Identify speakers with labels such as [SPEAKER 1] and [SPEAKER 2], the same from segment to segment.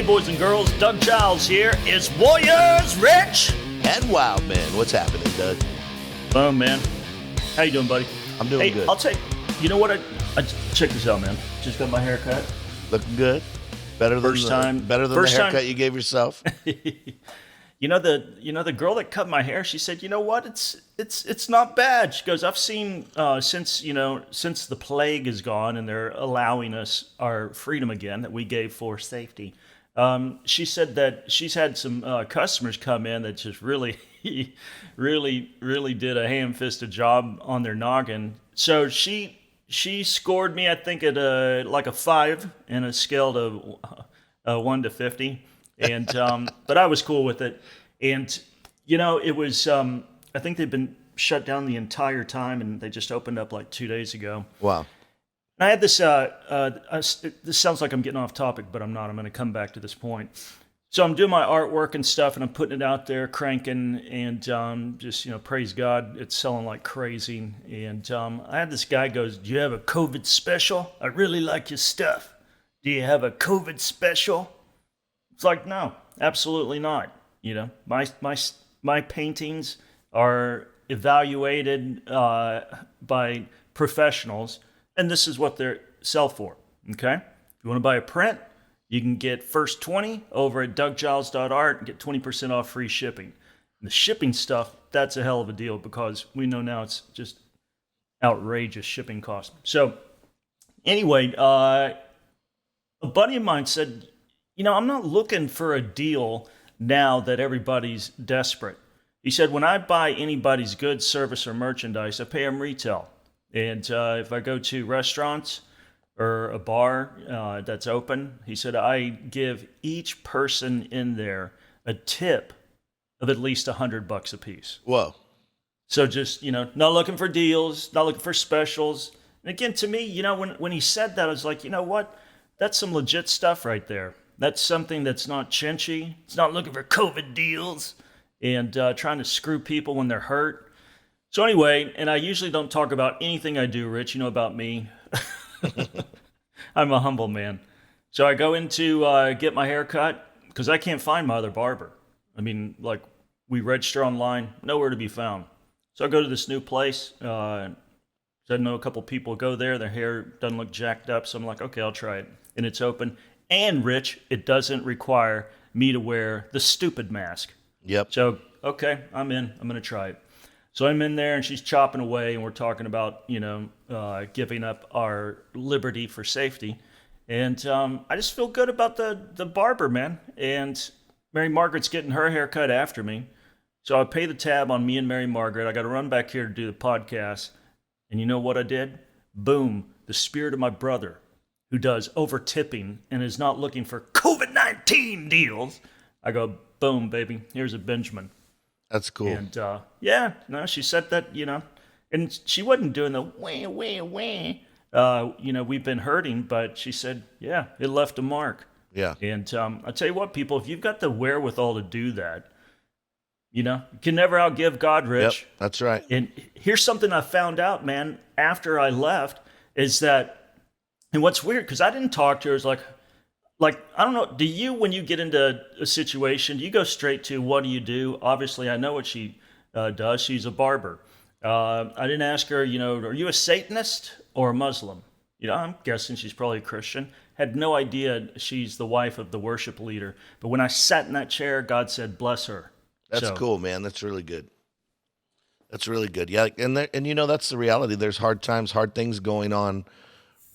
[SPEAKER 1] Hey, boys and girls, Doug Giles here. It's Warriors Rich
[SPEAKER 2] and Wildmen. What's happening, Doug?
[SPEAKER 1] Boom, man. How you doing, buddy?
[SPEAKER 2] I'm doing good.
[SPEAKER 1] I'll take. You know what? I check this out, man. Just got my hair cut.
[SPEAKER 2] Looking good. Better than the haircut you gave yourself.
[SPEAKER 1] You know the girl that cut my hair. She said, "You know what? It's not bad." She goes, "I've seen since the plague is gone and they're allowing us our freedom again that we gave for safety." She said that she's had some customers come in that just really, really did a ham-fisted job on their noggin. So she scored me, I think, at like a 5 in a scale of 1 to 50. And but I was cool with it, and it was I think they've been shut down the entire time, and they just opened up like 2 days ago.
[SPEAKER 2] Wow.
[SPEAKER 1] And I had this. This sounds like I'm getting off topic, but I'm not. I'm going to come back to this point. So I'm doing my artwork and stuff, and I'm putting it out there, cranking, and just praise God, it's selling like crazy. And I had this guy goes, "Do you have a COVID special? I really like your stuff. Do you have a COVID special?" It's like, no, absolutely not. My paintings are evaluated by professionals, and this is what they sell for. Okay, if you want to buy a print, you can get first 20 over at douggiles.art and get 20% off free shipping. And the shipping stuff, that's a hell of a deal because we know now it's just outrageous shipping costs. So anyway, a buddy of mine said, I'm not looking for a deal now that everybody's desperate. He said, when I buy anybody's goods, service, or merchandise, I pay them retail. And if I go to restaurants or a bar that's open, he said, I give each person in there a tip of at least $100 a piece.
[SPEAKER 2] Whoa.
[SPEAKER 1] So just, not looking for deals, not looking for specials. And again, to me, when he said that, I was like, you know what? That's some legit stuff right there. That's something that's not chinchy. It's not looking for COVID deals and trying to screw people when they're hurt. So anyway, and I usually don't talk about anything I do, Rich. You know about me. I'm a humble man. So I go in to get my hair cut because I can't find my other barber. I mean, like, we register online, nowhere to be found. So I go to this new place. I know a couple people go there. Their hair doesn't look jacked up. So I'm like, okay, I'll try it. And it's open. And, Rich, it doesn't require me to wear the stupid mask.
[SPEAKER 2] Yep.
[SPEAKER 1] So, okay, I'm in. I'm going to try it. So I'm in there, and she's chopping away, and we're talking about, giving up our liberty for safety. And I just feel good about the barber, man. And Mary Margaret's getting her hair cut after me. So I pay the tab on me and Mary Margaret. I got to run back here to do the podcast. And you know what I did? Boom, the spirit of my brother, who does over-tipping and is not looking for COVID-19 deals. I go, boom, baby, here's a Benjamin.
[SPEAKER 2] That's cool.
[SPEAKER 1] And, she said that, and she wasn't doing the wah. We've been hurting, but she said, yeah, it left a mark.
[SPEAKER 2] Yeah.
[SPEAKER 1] And I tell you what, people, if you've got the wherewithal to do that, you can never outgive God, Rich.
[SPEAKER 2] Yep, that's right.
[SPEAKER 1] And here's something I found out, man, after I left, is that, and what's weird, because I didn't talk to her, it's like, I don't know, do you, when you get into a situation, do you go straight to, what do you do? Obviously, I know what she does. She's a barber. I didn't ask her, are you a Satanist or a Muslim? I'm guessing she's probably a Christian. Had no idea she's the wife of the worship leader. But when I sat in that chair, God said, bless her.
[SPEAKER 2] That's cool, man. That's really good. That's really good. Yeah, and that's the reality. There's hard times, hard things going on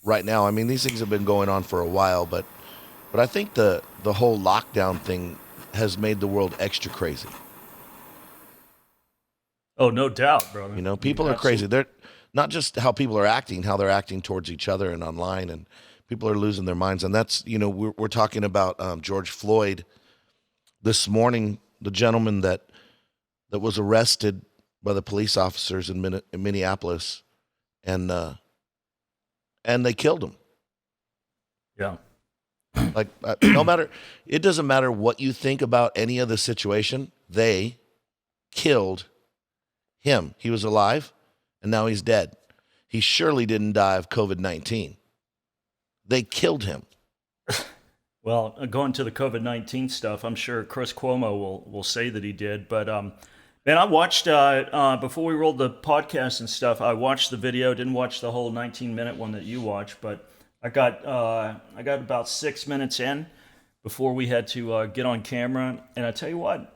[SPEAKER 2] right now. I mean, these things have been going on for a while, but I think the whole lockdown thing has made the world extra crazy.
[SPEAKER 1] Oh, no doubt, brother.
[SPEAKER 2] People are crazy. They're not just how people are acting, how they're acting towards each other and online, and people are losing their minds. And that's, we're talking about George Floyd this morning, the gentleman that was arrested by the police officers in Minneapolis, and they killed him.
[SPEAKER 1] Yeah.
[SPEAKER 2] Like, it doesn't matter what you think about any of the situation. They killed him. He was alive, and now he's dead. He surely didn't die of COVID-19. They killed him.
[SPEAKER 1] Well, going to the COVID-19 stuff, I'm sure Chris Cuomo will say that he did. But man, I watched before we rolled the podcast and stuff. I watched the video. Didn't watch the whole 19-minute one that you watched, but I got about 6 minutes in before we had to get on camera. And I tell you what,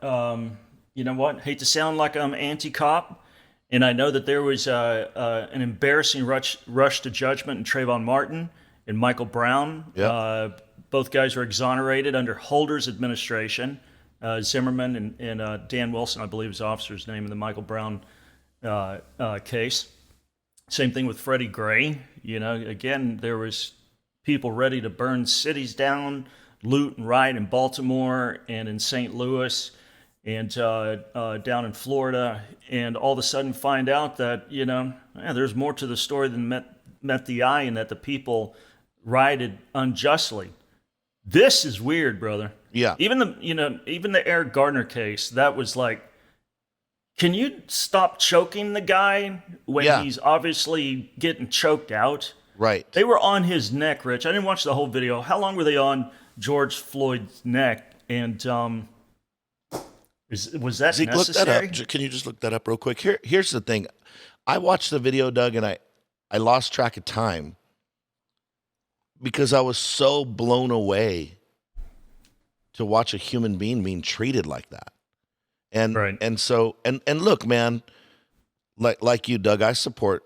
[SPEAKER 1] you know what? Hate to sound like I'm anti-cop, and I know that there was an embarrassing rush to judgment in Trayvon Martin and Michael Brown.
[SPEAKER 2] Yep.
[SPEAKER 1] Both guys were exonerated under Holder's administration. Zimmerman and Dan Wilson, I believe his officer's name in the Michael Brown case. Same thing with Freddie Gray. You know, again, there was people ready to burn cities down, loot and riot in Baltimore and in St. Louis and down in Florida, and all of a sudden find out that, you know, there's more to the story than met the eye, and that the people rioted unjustly. This is weird, brother.
[SPEAKER 2] Yeah.
[SPEAKER 1] Even the Eric Gardner case, that was like, can you stop choking the guy when he's obviously getting choked out?
[SPEAKER 2] Right.
[SPEAKER 1] They were on his neck, Rich. I didn't watch the whole video. How long were they on George Floyd's neck? And was that
[SPEAKER 2] Zeke,
[SPEAKER 1] necessary?
[SPEAKER 2] look that up. Can you just look that up real quick? Here's the thing. I watched the video, Doug, and I lost track of time because I was so blown away to watch a human being treated like that. And
[SPEAKER 1] Right.
[SPEAKER 2] and look, man, like you, Doug, I support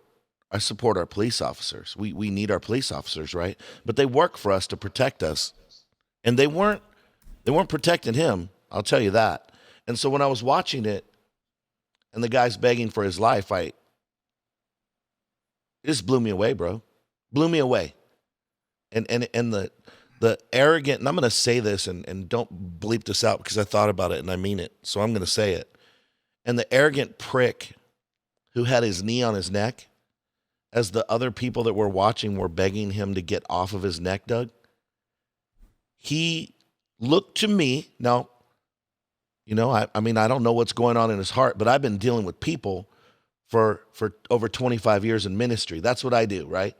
[SPEAKER 2] our police officers. We need our police officers, right? But they work for us to protect us. And they weren't protecting him, I'll tell you that. And so when I was watching it and the guy's begging for his life, it just blew me away, bro. Blew me away. And the arrogant, and I'm going to say this, and don't bleep this out because I thought about it and I mean it, so I'm going to say it. And the arrogant prick who had his knee on his neck, as the other people that were watching were begging him to get off of his neck, Doug, he looked to me, now, you know, I mean, I don't know what's going on in his heart, but I've been dealing with people for over 25 years in ministry. That's what I do, right?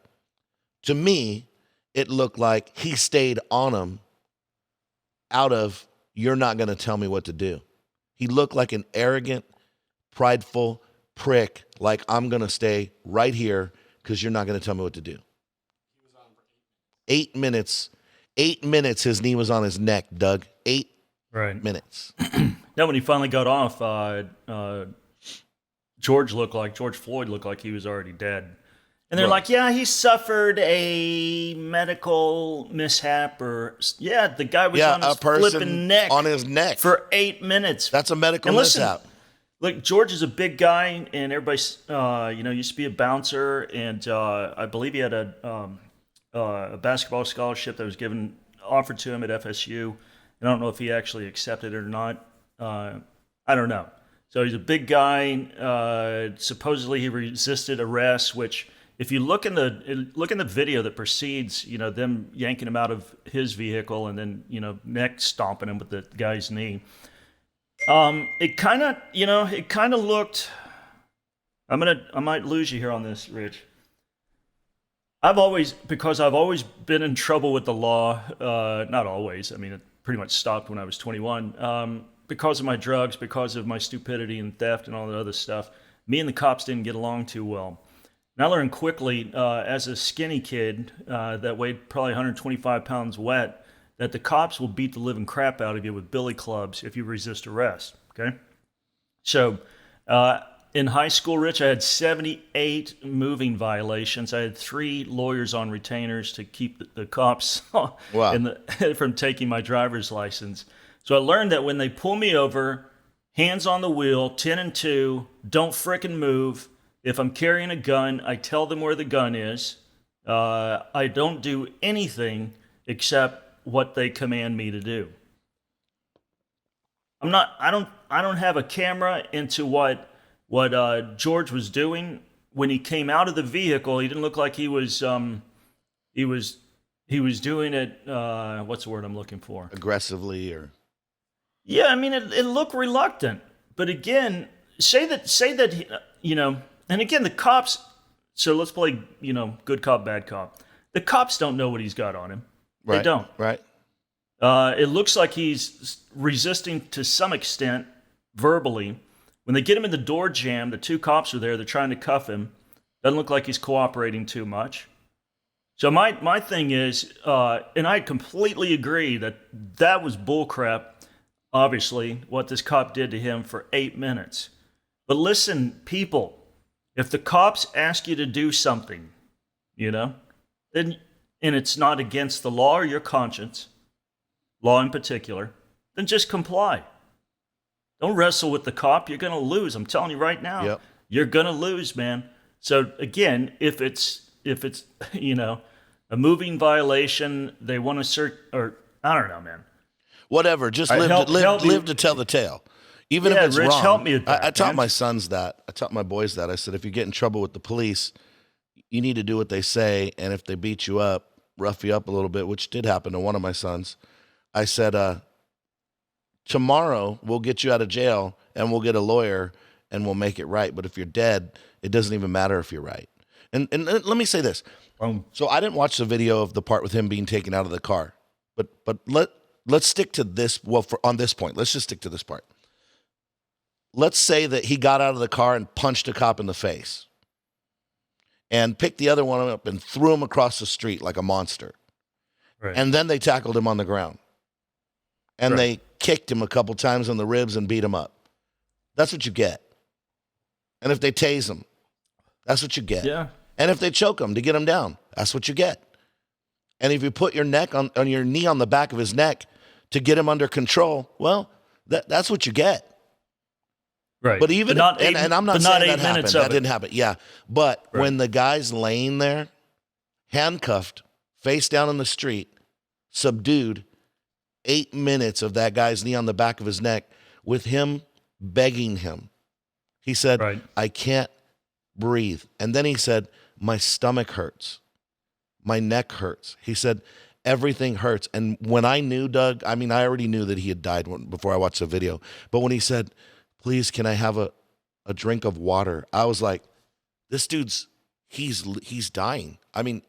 [SPEAKER 2] To me, it looked like he stayed on him out of, you're not going to tell me what to do. He looked like an arrogant, prideful prick, like, I'm going to stay right here because you're not going to tell me what to do. 8 minutes. 8 minutes his knee was on his neck, Doug. 8 minutes.
[SPEAKER 1] Now, when he finally got off, George Floyd looked like he was already dead. And they're like, yeah, he suffered a medical mishap, or the guy was on his flipping neck
[SPEAKER 2] on his neck
[SPEAKER 1] for 8 minutes.
[SPEAKER 2] That's a medical mishap.
[SPEAKER 1] Look, George is a big guy, and everybody, used to be a bouncer, and I believe he had a basketball scholarship that was offered to him at FSU. I don't know if he actually accepted it or not. I don't know. So he's a big guy. Supposedly he resisted arrest, which, if you look in the video that precedes, them yanking him out of his vehicle and then, neck stomping him with the guy's knee, it kind of looked. I might lose you here on this, Rich. I've always been in trouble with the law. Not always. I mean, it pretty much stopped when I was 21. Because of my drugs, because of my stupidity and theft and all that other stuff, me and the cops didn't get along too well. And I learned quickly, as a skinny kid that weighed probably 125 pounds wet, that the cops will beat the living crap out of you with billy clubs if you resist arrest, okay? So in high school, Rich, I had 78 moving violations. I had 3 lawyers on retainers to keep the cops from taking my driver's license. So I learned that when they pull me over, hands on the wheel, 10 and 2, don't frickin' move. If I'm carrying a gun, I tell them where the gun is. I don't do anything except what they command me to do. I don't have a camera into what George was doing when he came out of the vehicle. He didn't look like he was doing it. What's the word I'm looking for?
[SPEAKER 2] Aggressively, or
[SPEAKER 1] yeah, I mean it looked reluctant. But again, say that and again the cops. So let's play good cop, bad cop. The cops don't know what he's got on him.
[SPEAKER 2] Right,
[SPEAKER 1] they don't.
[SPEAKER 2] Right.
[SPEAKER 1] It looks like he's resisting to some extent verbally. When they get him in the door jam, the two cops are there. They're trying to cuff him. Doesn't look like he's cooperating too much. So my thing is, and I completely agree that was bullcrap, obviously, what this cop did to him for 8 minutes. But listen, people, if the cops ask you to do something, then, and it's not against the law or your conscience, law in particular, then just comply. Don't wrestle with the cop. You're going to lose. I'm telling you right now.
[SPEAKER 2] Yep.
[SPEAKER 1] You're going to lose, man. So again, if it's a moving violation, they want to search, or I don't know, man.
[SPEAKER 2] Whatever. Just
[SPEAKER 1] All right,
[SPEAKER 2] live to tell the tale. Even if it's
[SPEAKER 1] Rich,
[SPEAKER 2] wrong.
[SPEAKER 1] help me with that,
[SPEAKER 2] I taught
[SPEAKER 1] man.
[SPEAKER 2] my sons that. I taught my boys that. I said, if you get in trouble with the police, you need to do what they say. And if they beat you up, rough you up a little bit, which did happen to one of my sons, I said, tomorrow we'll get you out of jail and we'll get a lawyer and we'll make it right. But if you're dead, it doesn't even matter if you're right. And let me say this. So I didn't watch the video of the part with him being taken out of the car. But let's stick to this. Well, on this point, let's just stick to this part. Let's say that he got out of the car and punched a cop in the face and picked the other one up and threw him across the street like a monster.
[SPEAKER 1] Right.
[SPEAKER 2] And then they tackled him on the ground. And
[SPEAKER 1] Right.
[SPEAKER 2] they kicked him a couple times on the ribs and beat him up. That's what you get. And if they tase him, that's what you get.
[SPEAKER 1] Yeah.
[SPEAKER 2] And if they choke him to get him down, that's what you get. And if you put your neck on your knee on the back of his neck to get him under control, well, that's what you get.
[SPEAKER 1] Right.
[SPEAKER 2] But even and I'm not saying that happened. That didn't happen. Yeah. But when the guy's laying there, handcuffed, face down in the street, subdued, 8 minutes of that guy's knee on the back of his neck with him begging him. He said,
[SPEAKER 1] Right.
[SPEAKER 2] I can't breathe. And then he said, my stomach hurts. My neck hurts. He said, everything hurts. And when I knew, Doug, I mean, I already knew that he had died before I watched the video. But when he said, please, can I have a drink of water? I was like, this dude's, he's dying. I mean,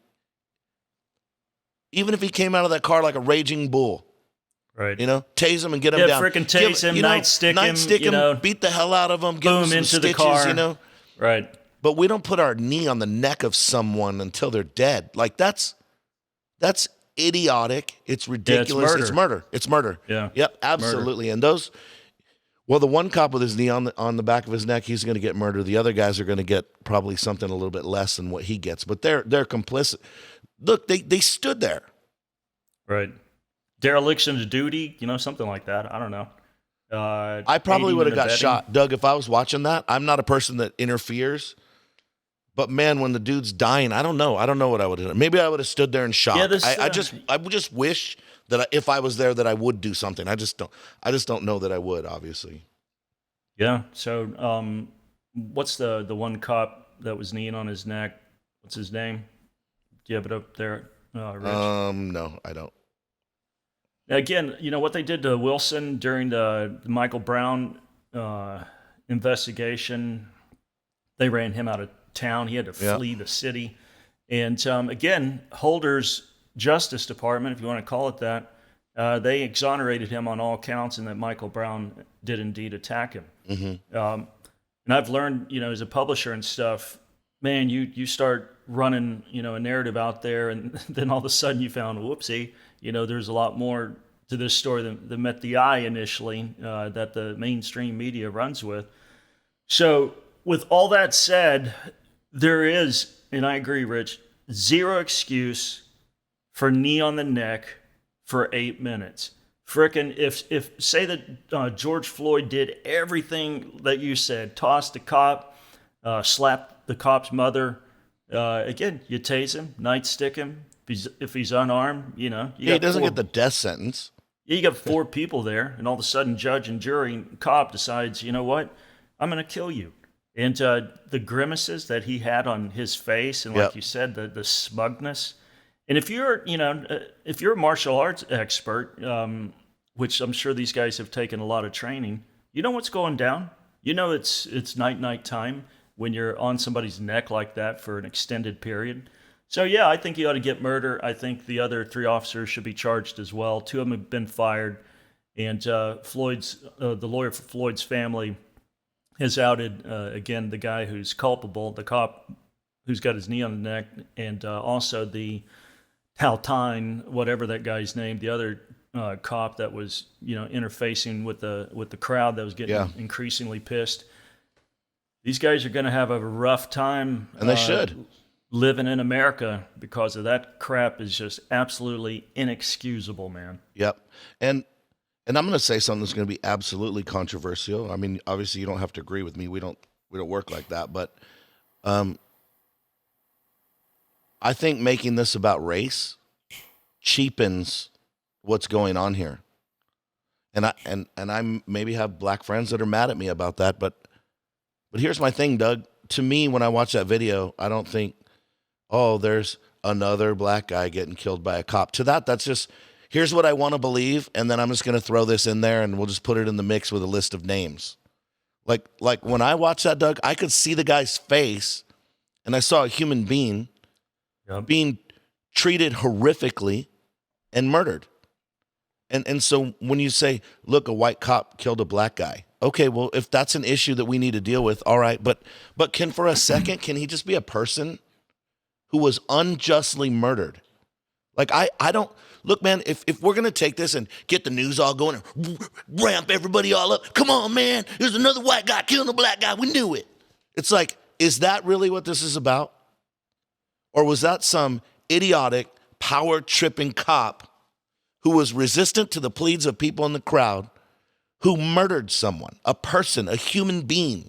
[SPEAKER 2] even if he came out of that car like a raging bull,
[SPEAKER 1] Right.
[SPEAKER 2] Tase him and get him down.
[SPEAKER 1] Frickin' tase him, nightstick him,
[SPEAKER 2] beat the hell out of him, give him
[SPEAKER 1] boom
[SPEAKER 2] some
[SPEAKER 1] into
[SPEAKER 2] stitches,
[SPEAKER 1] the car. Right.
[SPEAKER 2] But we don't put our knee on the neck of someone until they're dead. Like that's idiotic. It's ridiculous.
[SPEAKER 1] Yeah,
[SPEAKER 2] It's murder.
[SPEAKER 1] Yeah.
[SPEAKER 2] Yep, absolutely. And those, well, the one cop with his knee on the back of his neck, he's going to get murdered. The other guys are going to get probably something a little bit less than what he gets. But they're complicit. Look, they stood there.
[SPEAKER 1] Right. Dereliction of duty, something like that. I don't know.
[SPEAKER 2] I probably
[SPEAKER 1] aiding
[SPEAKER 2] would have
[SPEAKER 1] and
[SPEAKER 2] got
[SPEAKER 1] abetting.
[SPEAKER 2] shot. Doug, if I was watching that, I'm not a person that interferes. But man, when the dude's dying, I don't know. I don't know what I would have done. Maybe I would have stood there in shock.
[SPEAKER 1] Yeah,
[SPEAKER 2] I would just wish that if I was there that I would do something. I just don't know that I would, obviously.
[SPEAKER 1] Yeah. So, what's the one cop that was kneeing on his neck? What's his name? Do you have it up there, Rich?
[SPEAKER 2] No, I don't.
[SPEAKER 1] Again, what they did to Wilson during the Michael Brown investigation, they ran him out of town. He had to flee the city. And again, Holder's Justice Department, if you want to call it that, they exonerated him on all counts and that Michael Brown did indeed attack him.
[SPEAKER 2] Mm-hmm.
[SPEAKER 1] And I've learned, as a publisher and stuff, man, you start running, a narrative out there, and then all of a sudden you found, whoopsie, there's a lot more to this story than met the eye initially that the mainstream media runs with. So with all that said, there is, and I agree, Rich, zero excuse for knee on the neck for 8 minutes. Frickin' if say that George Floyd did everything that you said, tossed the cop, slapped the cop's mother, again, you tase him, nightstick him. If he's unarmed, he
[SPEAKER 2] doesn't get the death sentence.
[SPEAKER 1] You got 4 people there, and all of a sudden, judge and jury and cop decides, you know what, I'm going to kill you. And the grimaces that he had on his face, and like you said, the smugness. And if you're a martial arts expert, which I'm sure these guys have taken a lot of training, you know what's going down. It's night time when you're on somebody's neck like that for an extended period. So yeah, I think he ought to get murder. I think the other three officers should be charged as well. Two of them have been fired, and the lawyer for Floyd's family has outed again the guy who's culpable, the cop who's got his knee on the neck, and also the Taltine, whatever that guy's name, the other cop that was interfacing with the crowd that was getting increasingly pissed. These guys are going to have a rough time,
[SPEAKER 2] and they should,
[SPEAKER 1] living in America, because of that crap is just absolutely inexcusable, man.
[SPEAKER 2] Yep. And I'm going to say something that's going to be absolutely controversial. I mean, obviously you don't have to agree with me. We don't work like that, but I think making this about race cheapens what's going on here. And I maybe have black friends that are mad at me about that, but here's my thing, Doug. To me, when I watch that video, I don't think, oh, there's another black guy getting killed by a cop. To that's just, here's what I want to believe, and then I'm just going to throw this in there, and we'll just put it in the mix with a list of names. Like when I watched that, Doug, I could see the guy's face, and I saw a human being being treated horrifically and murdered. And so when you say, look, a white cop killed a black guy, okay, well, if that's an issue that we need to deal with, all right, but can for a second, can he just be a person who was unjustly murdered? Like, I don't, look, man, if we're going to take this and get the news all going and ramp everybody all up, come on, man, there's another white guy killing a black guy, we knew it. It's like, is that really what this is about? Or was that some idiotic, power-tripping cop who was resistant to the pleas of people in the crowd, who murdered someone, a person, a human being?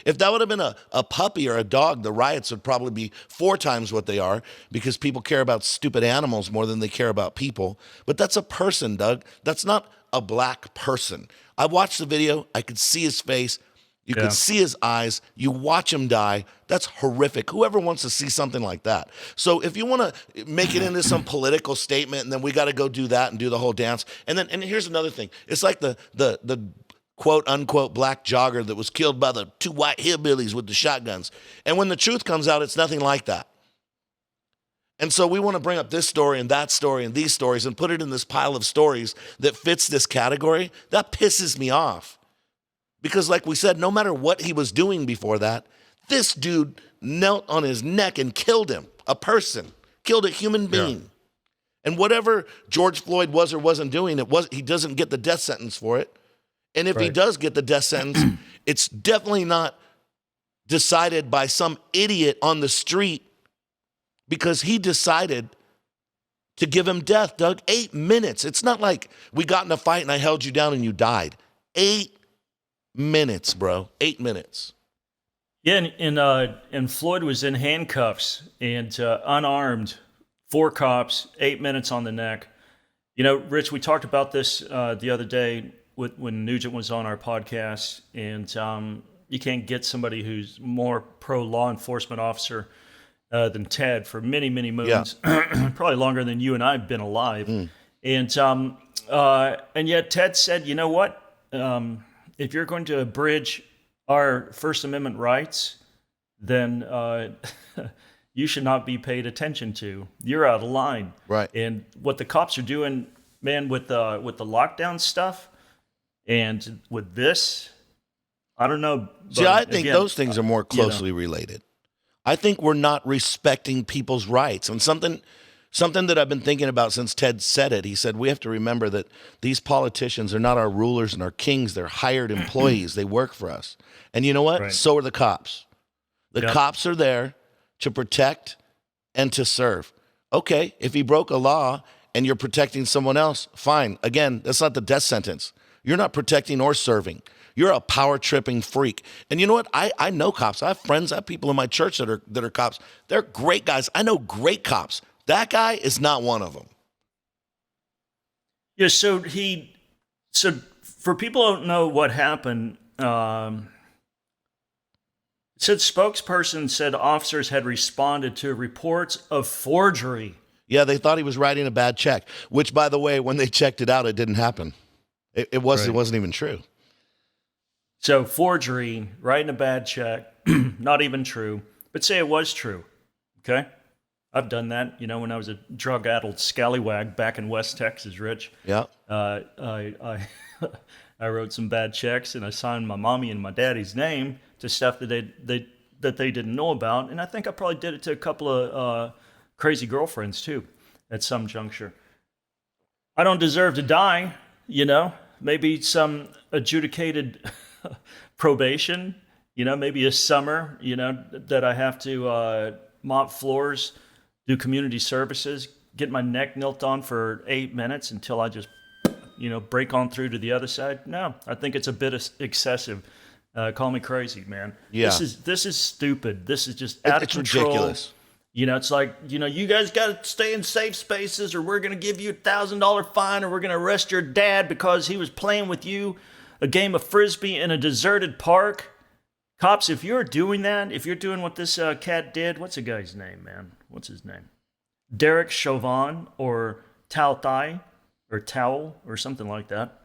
[SPEAKER 2] If that would have been a puppy or a dog, the riots would probably be 4 times what they are, because people care about stupid animals more than they care about people. But that's a person, Doug. That's not a black person. I watched the video. I could see his face. You could see his eyes. You watch him die. That's horrific. Whoever wants to see something like that? So if you want to make it into some political statement, and then we got to go do that and do the whole dance. And here's another thing. It's like the quote unquote black jogger that was killed by the 2 white hillbillies with the shotguns. And when the truth comes out, it's nothing like that. And so we want to bring up this story and that story and these stories and put it in this pile of stories that fits this category. That pisses me off. Because like we said, no matter what he was doing before that, this dude knelt on his neck and killed him, a person, killed a human being. Yeah. And whatever George Floyd was or wasn't doing, he doesn't get the death sentence for it. And if he does get the death sentence, it's definitely not decided by some idiot on the street, because he decided to give him death, Doug. 8 minutes. It's not like we got in a fight and I held you down and you died. 8 minutes, bro. 8 minutes.
[SPEAKER 1] Yeah, and Floyd was in handcuffs and unarmed. 4 cops, 8 minutes on the neck. You know, Rich, we talked about this the other day when Nugent was on our podcast, and you can't get somebody who's more pro law enforcement officer than Ted for many, many moons, probably longer than you and I have been alive. And yet Ted said, you know what? If you're going to abridge our First Amendment rights, then you should not be paid attention to. You're out of line.
[SPEAKER 2] Right.
[SPEAKER 1] And what the cops are doing, man, with the lockdown stuff and with this, I don't know.
[SPEAKER 2] See, I think those things are more closely related. I think we're not respecting people's rights. And something that I've been thinking about since Ted said it, he said, we have to remember that these politicians are not our rulers and our kings. They're hired employees. They work for us. And you know what? Right. So are the cops. The cops are there to protect and to serve. Okay, if he broke a law and you're protecting someone else, fine. Again, that's not the death sentence. You're not protecting or serving. You're a power-tripping freak. And you know what? I know cops. I have friends, I have people in my church that are cops. They're great guys. I know great cops. That guy is not one of them.
[SPEAKER 1] Yeah, so for people who don't know what happened, it said spokesperson said officers had responded to reports of forgery.
[SPEAKER 2] Yeah, they thought he was writing a bad check, which, by the way, when they checked it out, it didn't happen. It wasn't even true.
[SPEAKER 1] So forgery, writing a bad check, not even true, but say it was true, okay? I've done that, when I was a drug-addled scallywag back in West Texas, Rich.
[SPEAKER 2] Yeah.
[SPEAKER 1] I I wrote some bad checks and I signed my mommy and my daddy's name to stuff that they didn't know about, and I think I probably did it to a couple of crazy girlfriends too, at some juncture. I don't deserve to die, Maybe some adjudicated probation, maybe a summer, that I have to mop floors, do community services, get my neck knelt on for 8 minutes until I just, break on through to the other side. No, I think it's a bit excessive. Call me crazy, man.
[SPEAKER 2] Yeah.
[SPEAKER 1] This is stupid. This is just out of control.
[SPEAKER 2] Ridiculous.
[SPEAKER 1] It's like, you guys got to stay in safe spaces or we're going to give you $1,000 fine or we're going to arrest your dad because he was playing with you a game of Frisbee in a deserted park. Cops, if you're doing that, if you're doing what this cat did, what's the guy's name, man? What's his name? Derek Chauvin or Tao Thai or Towel or something like that.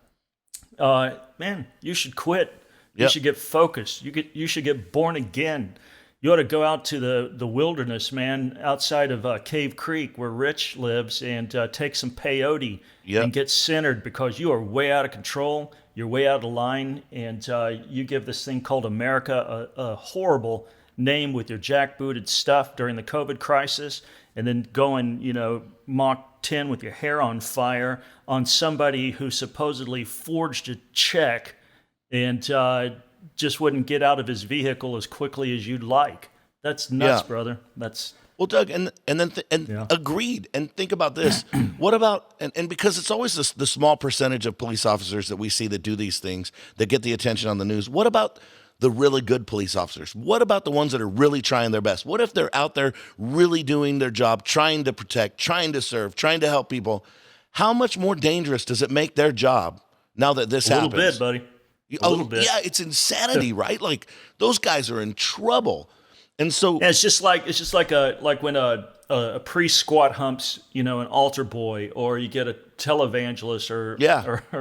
[SPEAKER 1] Man, you should quit. You
[SPEAKER 2] Yep.
[SPEAKER 1] should get focused. You should get born again. You ought to go out to the wilderness, man, outside of Cave Creek where Rich lives and take some peyote
[SPEAKER 2] Yep.
[SPEAKER 1] and get centered because you are way out of control. You're way out of line, and you give this thing called America a horrible name with your jackbooted stuff during the COVID crisis, and then going, Mach 10 with your hair on fire on somebody who supposedly forged a check and just wouldn't get out of his vehicle as quickly as you'd like. That's nuts,
[SPEAKER 2] Yeah.
[SPEAKER 1] brother. That's
[SPEAKER 2] Well, Doug, and
[SPEAKER 1] Yeah.
[SPEAKER 2] agreed. And think about this. What about and because it's always the small percentage of police officers that we see that do these things that get the attention on the news. What about the really good police officers? What about the ones that are really trying their best? What if they're out there really doing their job, trying to protect, trying to serve, trying to help people? How much more dangerous does it make their job now that this
[SPEAKER 1] a
[SPEAKER 2] happens?
[SPEAKER 1] little bit, buddy. A little bit.
[SPEAKER 2] Yeah, it's insanity, right? Like those guys are in trouble. And so
[SPEAKER 1] Yeah, it's just like when a priest squat humps, an altar boy, or you get a televangelist or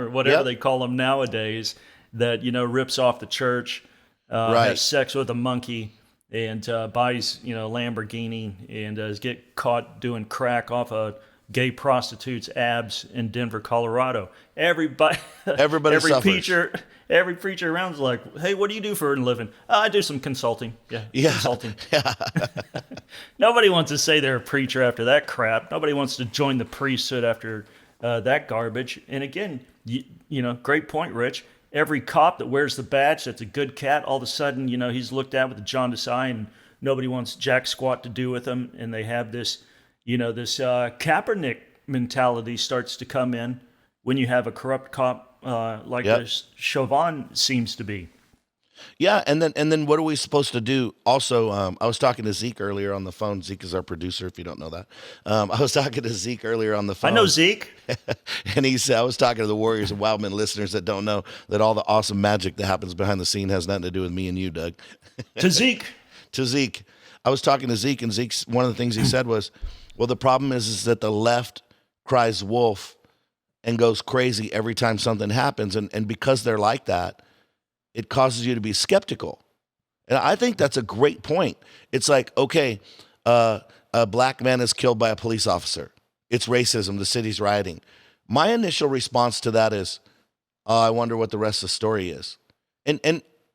[SPEAKER 1] whatever
[SPEAKER 2] Yep.
[SPEAKER 1] they call them nowadays that rips off the church,
[SPEAKER 2] Right.
[SPEAKER 1] has sex with a monkey, and buys Lamborghini and is get caught doing crack off a gay prostitute's abs in Denver, Colorado. Everybody
[SPEAKER 2] Everybody
[SPEAKER 1] every
[SPEAKER 2] suffers.
[SPEAKER 1] Every preacher around is like, hey, what do you do for a living? I do some consulting. Yeah. Consulting. Nobody wants to say they're a preacher after that crap. Nobody wants to join the priesthood after that garbage. And again, great point, Rich. Every cop that wears the badge that's a good cat, all of a sudden, he's looked at with a jaundiced eye and nobody wants jack squat to do with him. And they have this, this Kaepernick mentality starts to come in when you have a corrupt cop like
[SPEAKER 2] Yep.
[SPEAKER 1] this Chauvin seems to be.
[SPEAKER 2] Yeah, and then what are we supposed to do? Also, I was talking to Zeke earlier on the phone. Zeke is our producer, if you don't know that. I was talking to Zeke earlier on the phone.
[SPEAKER 1] I know Zeke.
[SPEAKER 2] And he said, I was talking to the Warriors and Wildmen listeners that don't know that all the awesome magic that happens behind the scene has nothing to do with me and you, Doug.
[SPEAKER 1] To Zeke.
[SPEAKER 2] To Zeke. I was talking to Zeke, and Zeke's one of the things he said was, well, the problem is that the left cries wolf and goes crazy every time something happens. And because they're like that, it causes you to be skeptical. And I think that's a great point. It's like, okay, a black man is killed by a police officer. It's racism. The city's rioting. My initial response to that is, I wonder what the rest of the story is. And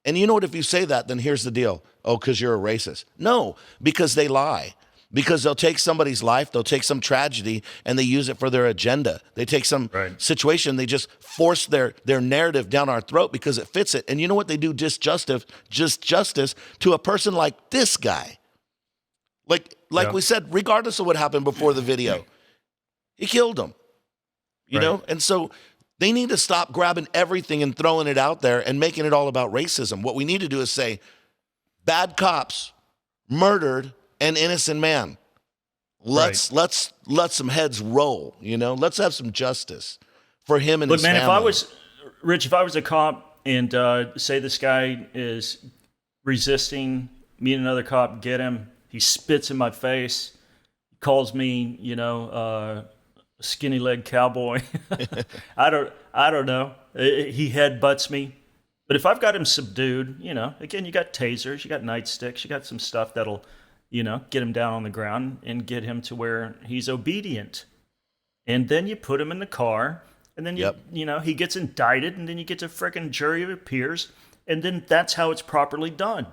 [SPEAKER 2] you know what? If you say that, then here's the deal. Oh, because you're a racist. No, because they lie. Because they'll take somebody's life, they'll take some tragedy, and they use it for their agenda. They take some situation, they just force their narrative down our throat because it fits it. And you know what? They do just justice to a person like this guy. Like we said, regardless of what happened before the video, he killed him. You know? And so they need to stop grabbing everything and throwing it out there and making it all about racism. What we need to do is say, bad cops murdered an innocent man. Let's let some heads roll, Let's have some justice for him and his family.
[SPEAKER 1] If I was a cop and say this guy is resisting, me and another cop get him, he spits in my face, calls me, a skinny leg cowboy. I don't know. He headbutts me. But if I've got him subdued, again, you got tasers, you got nightsticks, you got some stuff that'll get him down on the ground and get him to where he's obedient. And then you put him in the car, and then
[SPEAKER 2] Yep.
[SPEAKER 1] he gets indicted, and then you get to frickin' jury of peers, and then that's how it's properly done.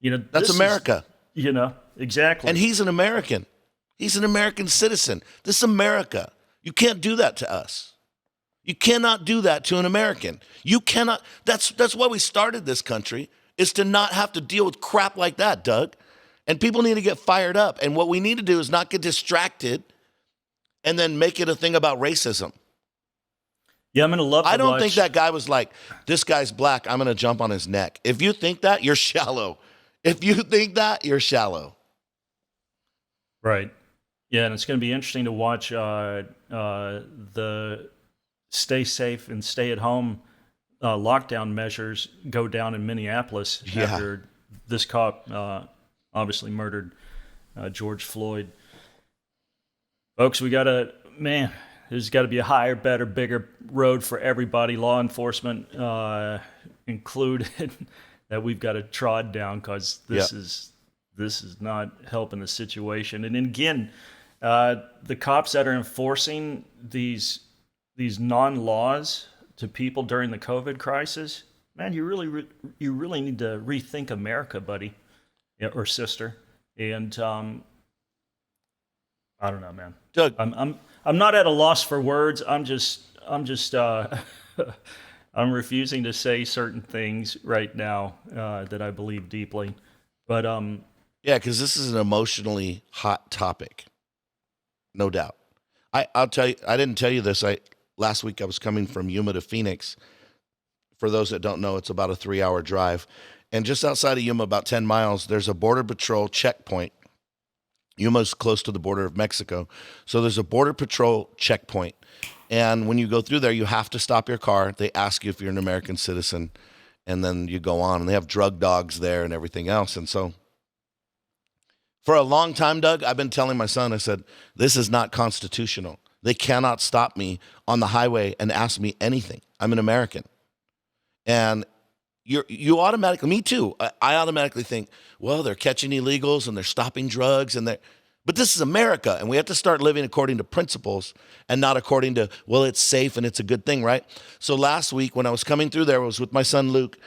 [SPEAKER 2] That's America.
[SPEAKER 1] Exactly.
[SPEAKER 2] And he's an American. He's an American citizen. This is America. You can't do that to us. You cannot do that to an American. You cannot. That's why we started this country, is to not have to deal with crap like that, Doug. And people need to get fired up. And what we need to do is not get distracted and then make it a thing about racism.
[SPEAKER 1] Yeah, I'm going to love to
[SPEAKER 2] I don't
[SPEAKER 1] watch.
[SPEAKER 2] think that guy was like, this guy's black, I'm going to jump on his neck. If you think that, you're shallow. If you think that, you're shallow.
[SPEAKER 1] Right. Yeah, and it's going to be interesting to watch the stay safe and stay at home lockdown measures go down in Minneapolis after this cop obviously murdered George Floyd. Folks, there's got to be a higher, better, bigger road for everybody, law enforcement included, that we've got to trod down, because this is not helping the situation. And then again, the cops that are enforcing these non-laws to people during the COVID crisis, man, you really need to rethink America, buddy, or sister. And I don't know, man.
[SPEAKER 2] Doug,
[SPEAKER 1] I'm not at a loss for words. I'm just I'm refusing to say certain things right now that I believe deeply. But
[SPEAKER 2] yeah, because this is an emotionally hot topic, no doubt. I'll tell you, I didn't tell you this. Last week I was coming from Yuma to Phoenix. For those that don't know, it's about a 3-hour drive. And just outside of Yuma, about 10 miles, there's a Border Patrol checkpoint. Yuma's close to the border of Mexico. So there's a Border Patrol checkpoint. And when you go through there, you have to stop your car. They ask you if you're an American citizen, and then you go on. And they have drug dogs there and everything else. And so for a long time, Doug, I've been telling my son, I said, this is not constitutional. They cannot stop me on the highway and ask me anything. I'm an American. And you automatically, me too, I automatically think, well, they're catching illegals and they're stopping drugs, but this is America, and we have to start living according to principles and not according to, well, it's safe and it's a good thing, right? So last week when I was coming through there, I was with my son Luke.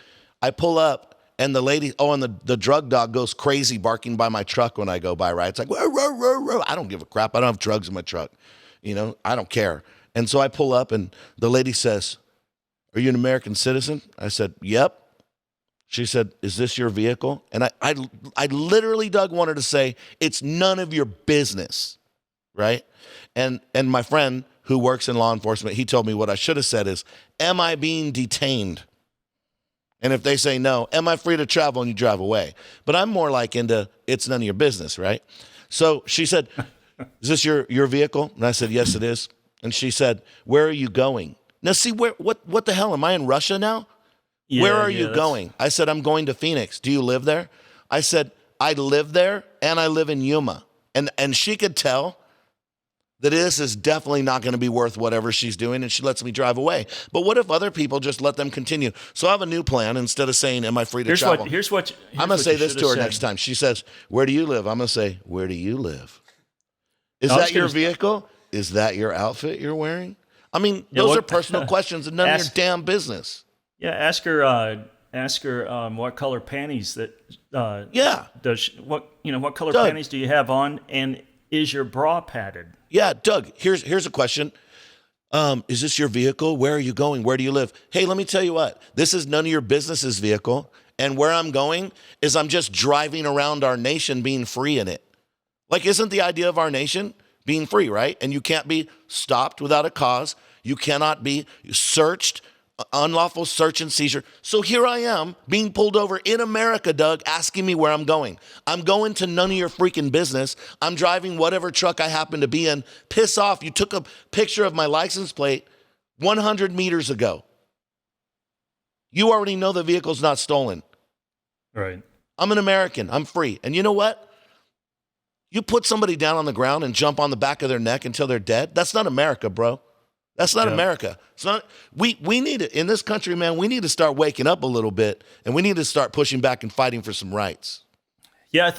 [SPEAKER 2] I pull up, and the lady, and the drug dog goes crazy barking by my truck when I go by, right? It's like, row, row, row, row. I don't give a crap. I don't have drugs in my truck. I don't care. And so I pull up, and the lady says, are you an American citizen? I said, yep. She said, is this your vehicle? And I literally, Doug, wanted to say, it's none of your business, right? And my friend who works in law enforcement, he told me what I should have said is, am I being detained? And if they say no, am I free to travel, and you drive away? But I'm more like into, it's none of your business, right? So she said, is this your vehicle? And I said, yes, it is. And she said, where are you going? Now, see, what the hell? Am I in Russia now?
[SPEAKER 1] yeah,
[SPEAKER 2] Where are
[SPEAKER 1] yeah,
[SPEAKER 2] you going? I said, I'm going to Phoenix. Do you live there? I said, I live there, and I live in Yuma. And she could tell that this is definitely not going to be worth whatever she's doing, and she lets me drive away. But what if other people just let them continue? So I have a new plan. Instead of saying, am I free to travel? I'm going to say this to her next time. She says, where do you live? I'm going to say, where do you live? Is that your vehicle? Is that your outfit you're wearing? I mean, those are personal questions and none of your damn business.
[SPEAKER 1] Yeah, ask her what color panties what color
[SPEAKER 2] Doug,
[SPEAKER 1] panties do you have on, and is your bra padded?
[SPEAKER 2] Yeah, Doug, here's a question. Is this your vehicle? Where are you going? Where do you live? Hey, let me tell you what. This is none of your business's vehicle, and where I'm going is I'm just driving around our nation being free in it. Like, isn't the idea of our nation being free, right? And you can't be stopped without a cause. You cannot be searched, unlawful search and seizure. So here I am being pulled over in America, Doug, asking me where I'm going. I'm going to none of your freaking business. I'm driving whatever truck I happen to be in. Piss off. You took a picture of my license plate 100 meters ago. You already know the vehicle's not stolen.
[SPEAKER 1] Right.
[SPEAKER 2] I'm an American. I'm free. And you know what? You put somebody down on the ground and jump on the back of their neck until they're dead. That's not America, bro. That's not America. It's not. We need to, in this country, man, we need to start waking up a little bit, and we need to start pushing back and fighting for some rights.
[SPEAKER 1] Yeah, I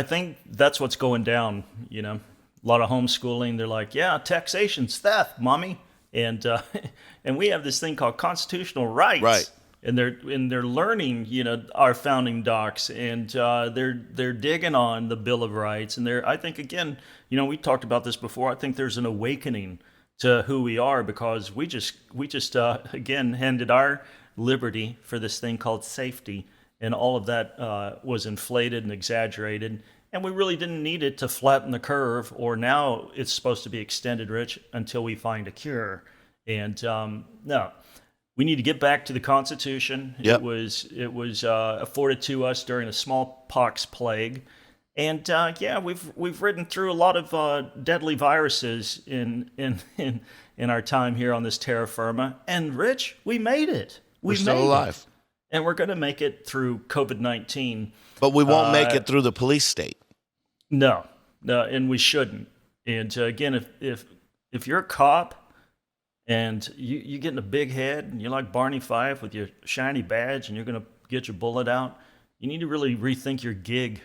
[SPEAKER 1] think that's what's going down. A lot of homeschooling. They're like, yeah, taxation's theft, mommy, and and we have this thing called constitutional rights.
[SPEAKER 2] Right.
[SPEAKER 1] And they're learning, our founding docs, and they're digging on the Bill of Rights, and I think again, we talked about this before. I think there's an awakening to who we are because we just again handed our liberty for this thing called safety, and all of that was inflated and exaggerated, and we really didn't need it to flatten the curve. Or now it's supposed to be extended, Rich, until we find a cure. And no. We need to get back to the Constitution.
[SPEAKER 2] Yep.
[SPEAKER 1] It was afforded to us during a smallpox plague, and we've ridden through a lot of deadly viruses in our time here on this terra firma. And Rich, we made it.
[SPEAKER 2] We're still alive,
[SPEAKER 1] and we're going to make it through COVID-19.
[SPEAKER 2] but we won't make it through the police state.
[SPEAKER 1] No, and we shouldn't. And again, if you're a cop, and you get in a big head, and you're like Barney Fife with your shiny badge, and you're going to get your bullet out, you need to really rethink your gig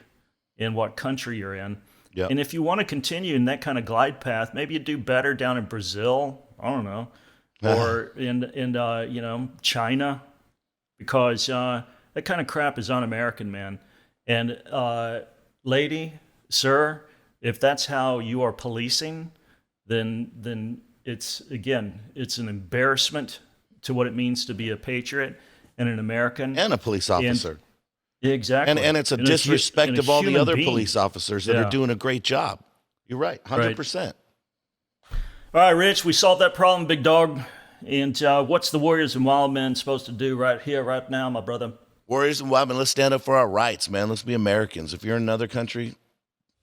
[SPEAKER 1] in what country you're in.
[SPEAKER 2] Yep.
[SPEAKER 1] And if you want to continue in that kind of glide path, maybe you do better down in Brazil, I don't know, or in China, because that kind of crap is un-American, man. And lady, sir, if that's how you are policing, then it's an embarrassment to what it means to be a patriot and an American
[SPEAKER 2] And a police officer.
[SPEAKER 1] Exactly.
[SPEAKER 2] And it's a disrespect of all the other police officers that
[SPEAKER 1] Yeah.
[SPEAKER 2] are doing a great job. You're right, 100%.
[SPEAKER 1] All right, Rich, we solved that problem, big dog. And what's the Warriors and Wildmen supposed to do right here, right now, my brother?
[SPEAKER 2] Warriors and Wildmen, let's stand up for our rights, man. Let's be Americans. If you're in another country,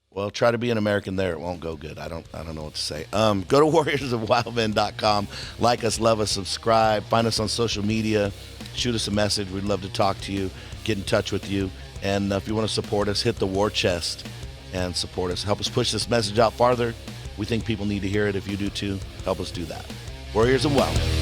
[SPEAKER 2] well, try to be an American there. It won't go good. I don't know what to say. Go to warriorsofwildmen.com. Like us, love us, subscribe. Find us on social media. Shoot us a message. We'd love to talk to you, get in touch with you. And if you want to support us, hit the war chest and support us. Help us push this message out farther. We think people need to hear it. If you do too, help us do that. Warriors and Wildmen.